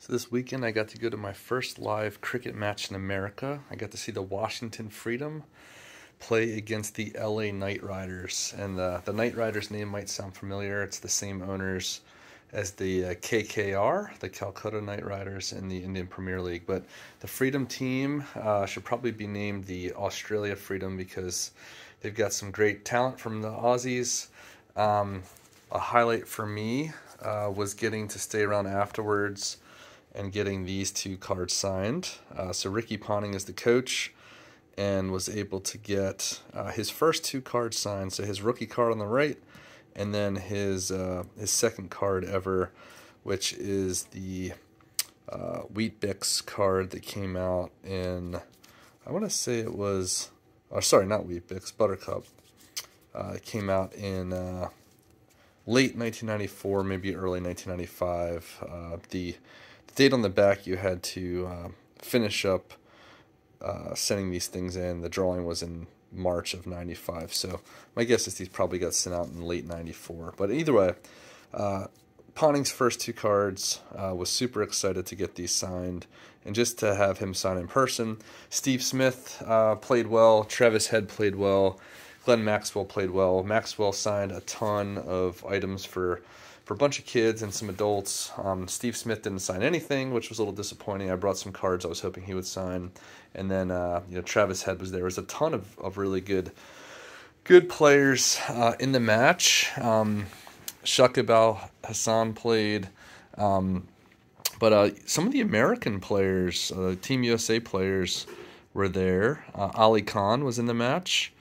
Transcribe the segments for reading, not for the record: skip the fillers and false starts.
So this weekend I got to go to my first live cricket match in America. I got to see the Washington Freedom play against the LA Knight Riders. And the Knight Riders name might sound familiar. It's the same owners as the KKR, the Calcutta Knight Riders in the Indian Premier League. But the Freedom team should probably be named the Australia Freedom because they've got some great talent from the Aussies. A highlight for me was getting to stay around afterwards and getting these two cards signed. So Ricky Ponting is the coach and was able to get his first two cards signed. So his rookie card on the right, and then his second card ever, which is the Weet-Bix card that came out in, I want to say it was, sorry, not Weet-Bix, Buttercup. It came out in late 1994, maybe early 1995. The date on the back, you had to finish up sending these things in. The drawing was in March of 95, so my guess is these probably got sent out in late 94. But either way, Ponting's first two cards, was super excited to get these signed and just to have him sign in person. Steve Smith played well, Travis Head played well, Glenn Maxwell played well. Maxwell signed a ton of items for a bunch of kids and some adults. Steve Smith didn't sign anything, which was a little disappointing. I brought some cards I was hoping he would sign. And then Travis Head was there. There was a ton of really good players in the match. Shakib Al-Hassan played. But some of the American players, Team USA players, were there. Ali Khan was in the match.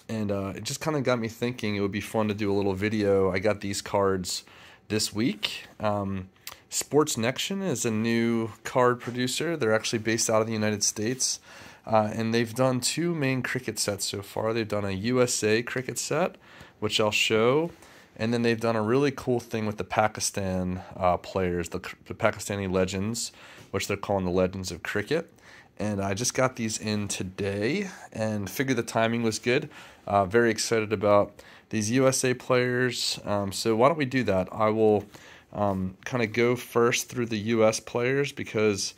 And it just kind of got me thinking it would be fun to do a little video. I got these cards this week. SportsNection is a new card producer. They're actually based out of the United States. And they've done two main cricket sets so far. They've done a USA cricket set, which I'll show. And then they've done a really cool thing with the Pakistan players, the Pakistani legends, which they're calling the Legends of Cricket. And I just got these in today and figured the timing was good. Very excited about these USA players. So why don't we do that? I will kind of go first through the US players because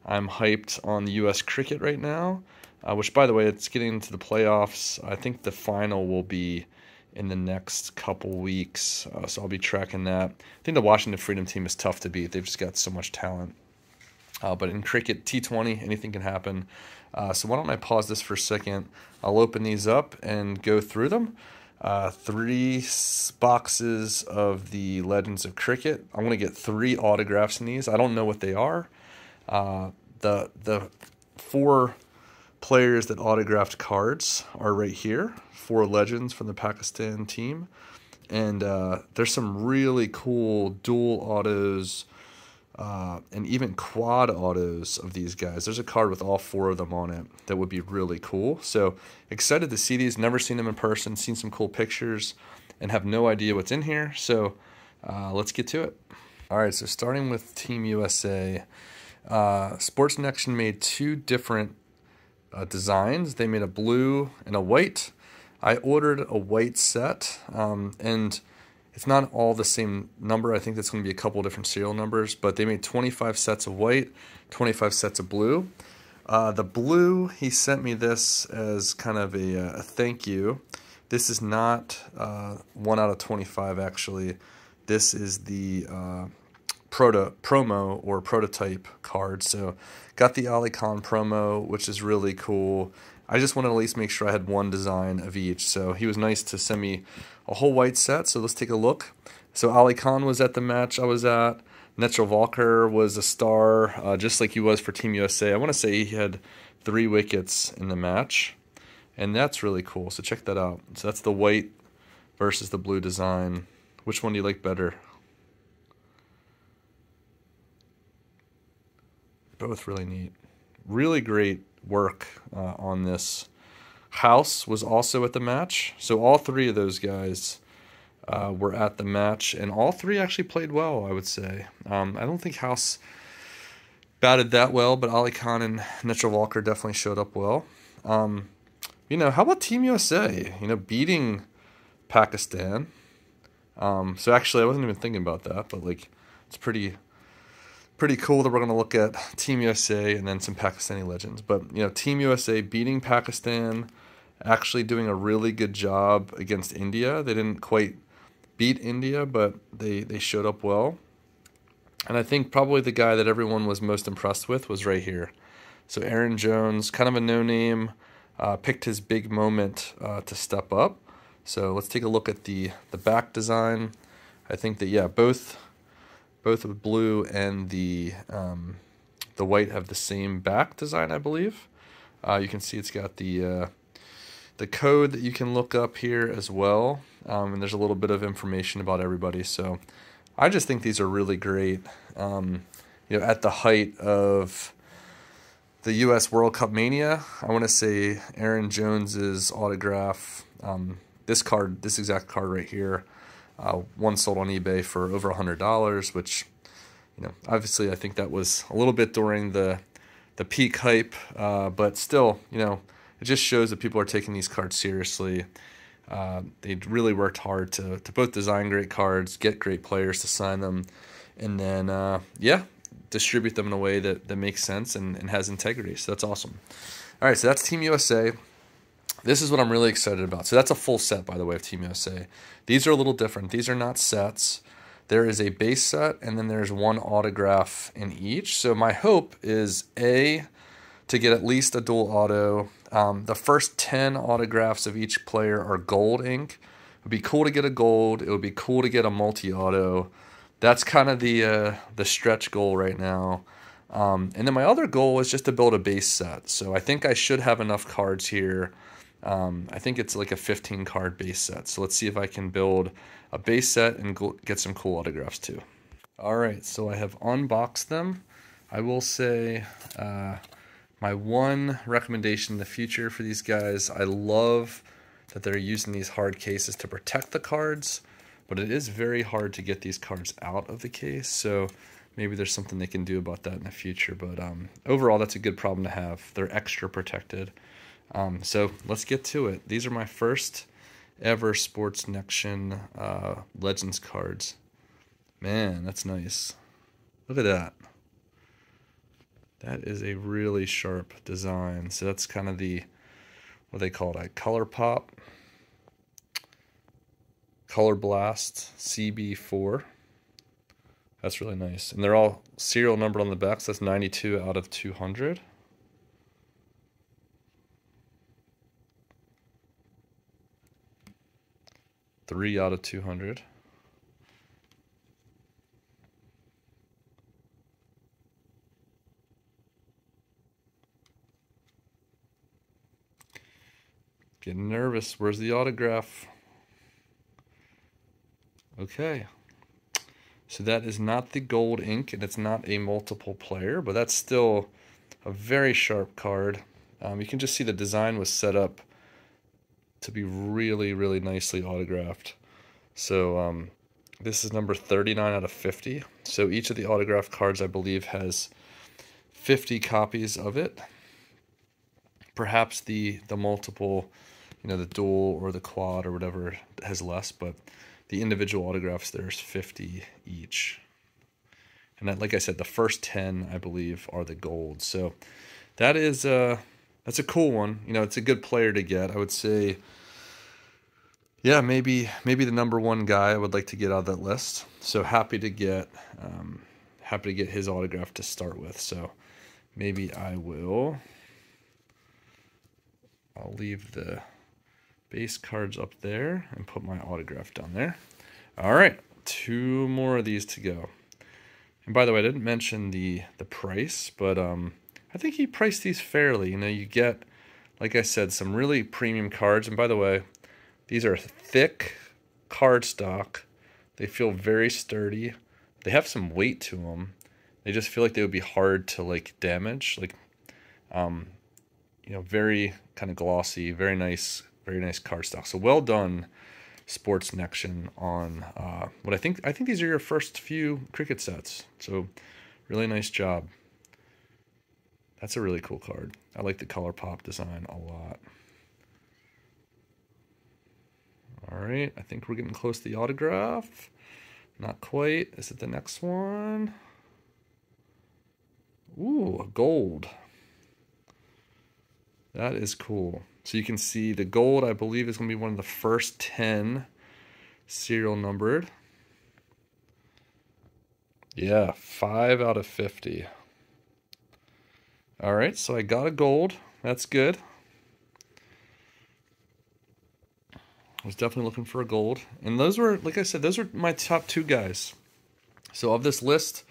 I'm hyped on the US cricket right now, which, by the way, it's getting into the playoffs. I think the final will be in the next couple weeks, so I'll be tracking that. I think the Washington Freedom team is tough to beat. They've just got so much talent. But in cricket, T20, anything can happen. So why don't I pause this for a second? I'll open these up and go through them. 3 boxes of the Legends of Cricket. I'm going to get 3 autographs in these. I don't know what they are. The 4 players that autographed cards are right here. 4 legends from the Pakistan team. And there's some really cool dual autos, and even quad autos of these guys. There's a card with all 4 of them on it that would be really cool. So excited to see these. Never seen them in person, seen some cool pictures, and have no idea what's in here. So let's get to it. All right, so starting with Team USA, SportsNection made 2 different designs. They made a blue and a white. I ordered a white set, and it's not all the same number. I think that's going to be a couple different serial numbers, but they made 25 sets of white, 25 sets of blue. The blue, he sent me this as kind of a thank you. This is not 1 out of 25, actually. This is the promo or prototype card. So got the Ali Khan promo, which is really cool. I just wanted to at least make sure I had 1 design of each. So he was nice to send me a whole white set. So let's take a look. So Ali Khan was at the match I was at. Walker was a star, just like he was for Team USA. I want to say he had 3 wickets in the match. And that's really cool. So check that out. So that's the white versus the blue design. Which one do you like better? Both really neat. Really great work on this. House was also at the match. So all 3 of those guys were at the match, and all 3 actually played well, I would say. I don't think House batted that well, but Ali Khan and Walker definitely showed up well. How about Team USA? Beating Pakistan. So actually, I wasn't even thinking about that, but it's pretty pretty cool that we're going to look at Team USA and then some Pakistani legends. But, you know, Team USA beating Pakistan, actually doing a really good job against India. They didn't quite beat India, but they showed up well. And I think probably the guy that everyone was most impressed with was right here. So Aaron Jones, kind of a no-name, picked his big moment to step up. So let's take a look at the back design. I think that, yeah, both the blue and the white have the same back design, I believe. You can see it's got the code that you can look up here as well, and there's a little bit of information about everybody. So I just think these are really great. You know, at the height of the U.S. World Cup mania, I want to say Aaron Jones's autograph. This exact card right here. One sold on eBay for over $100, which, you know, obviously I think that was a little bit during the peak hype, but still, you know, it just shows that people are taking these cards seriously. They really worked hard to both design great cards, get great players to sign them, and then, yeah, distribute them in a way that makes sense and has integrity. So that's awesome. All right, so that's Team USA. This is what I'm really excited about. So that's a full set, by the way, of Team USA. These are a little different. These are not sets. There is a base set, and then there's one autograph in each. So my hope is, A, to get at least a dual auto. The first 10 autographs of each player are gold ink. It would be cool to get a gold. It would be cool to get a multi-auto. That's kind of the stretch goal right now. And then my other goal is just to build a base set. So I think I should have enough cards here. I think it's like a 15-card base set. So let's see if I can build a base set and get some cool autographs too. All right, so I have unboxed them. I will say my one recommendation in the future for these guys, I love that they're using these hard cases to protect the cards, but it is very hard to get these cards out of the case. So maybe there's something they can do about that in the future. But overall, that's a good problem to have. They're extra protected. So let's get to it. These are my first ever SportsNection Legends cards. Man, that's nice. Look at that. That is a really sharp design. So that's kind of the, what they call it, a Color Pop, Color Blast, CB4. That's really nice. And they're all serial numbered on the back, so that's 92 out of 200. Three out of 200. Getting nervous. Where's the autograph? Okay. So that is not the gold ink, and it's not a multiple player, but that's still a very sharp card. You can just see the design was set up to be really, really nicely autographed. So this is number 39 out of 50. So each of the autographed cards, I believe, has 50 copies of it. Perhaps the multiple, you know, the dual or the quad or whatever has less, but the individual autographs, there's 50 each. And that, like I said, the first 10, I believe, are the gold. So that is that's a cool one. You know, it's a good player to get. I would say, yeah, maybe the number one guy I would like to get out of that list. So happy to get his autograph to start with. So maybe I'll leave the base cards up there and put my autograph down there. All right, 2 more of these to go. And by the way, I didn't mention the price, but I think he priced these fairly. You know, you get, like I said, some really premium cards. And by the way, these are thick cardstock. They feel very sturdy. They have some weight to them. They just feel like they would be hard to like damage. Like, you know, very kind of glossy, very nice cardstock. So well done, SportsNection, on what I think these are your first few cricket sets. So really nice job. That's a really cool card. I like the Color Pop design a lot. All right, I think we're getting close to the autograph. Not quite. Is it the next one? Ooh, gold. That is cool. So you can see the gold, I believe, is going to be one of the first 10 serial numbered. Yeah, 5 out of 50. All right, so I got a gold. That's good. I was definitely looking for a gold. And those were, like I said, those were my top 2 guys. So of this list,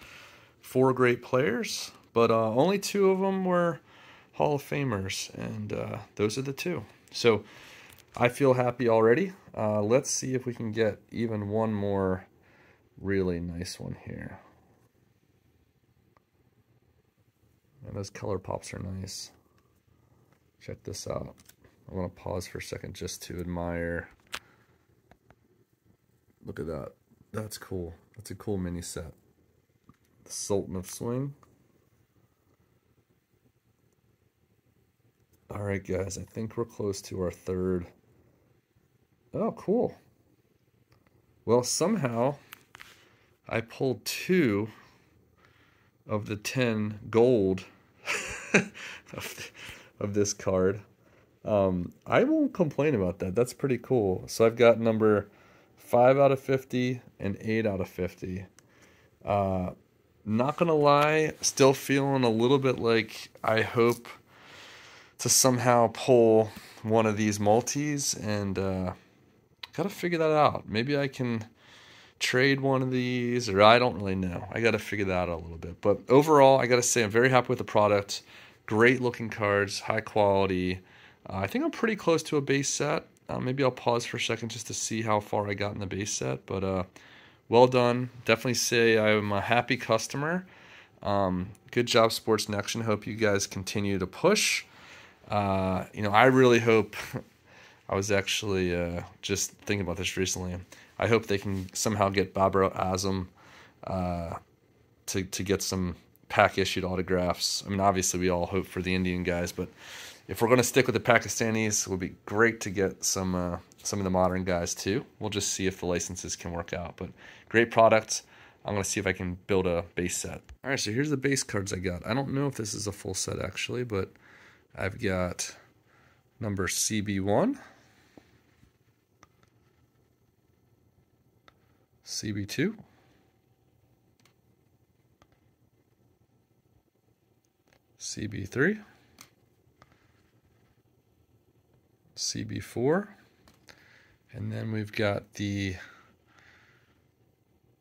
4 great players, but only 2 of them were Hall of Famers, and those are the 2. So I feel happy already. Let's see if we can get even one more really nice one here. And those color pops are nice. Check this out. I want to pause for a second just to admire. Look at that. That's cool. That's a cool mini set. The Sultan of Swing. All right, guys. I think we're close to our 3rd. Oh, cool. Well, somehow I pulled 2 of the 10 gold of this card. I won't complain about that. That's pretty cool. So I've got number 5 out of 50 and 8 out of 50. Not gonna lie, still feeling a little bit like I hope to somehow pull one of these multis, and gotta figure that out. Maybe I can trade one of these, or I don't really know. I gotta figure that out a little bit. But overall, I gotta say I'm very happy with the product. Great looking cards, high quality. I think I'm pretty close to a base set. Maybe I'll pause for a second just to see how far I got in the base set. But well done. Definitely say I'm a happy customer. Good job, SportsNection. Hope you guys continue to push. I really hope. I was actually just thinking about this recently. I hope they can somehow get Babar Azam to get some pack issued autographs. I mean, obviously we all hope for the Indian guys, but if we're going to stick with the Pakistanis, it would be great to get some of the modern guys too. We'll just see if the licenses can work out. But great product. I'm going to see if I can build a base set. All right, so here's the base cards I got. I don't know if this is a full set actually, but I've got number CB1, CB2, CB3, CB4, and then we've got the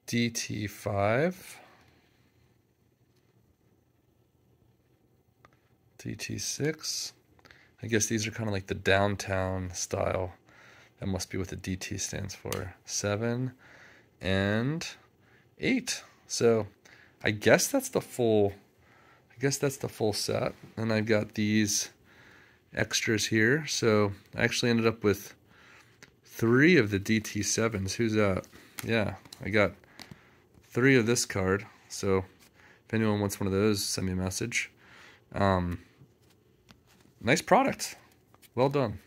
DT5, DT6. I guess these are kind of like the downtown style. That must be what the DT stands for. 7 and 8. So I guess that's the full set. And I've got these extras here. So I actually ended up with 3 of the DT7s. Who's that? Yeah, I got 3 of this card. So if anyone wants one of those, send me a message. Nice product. Well done.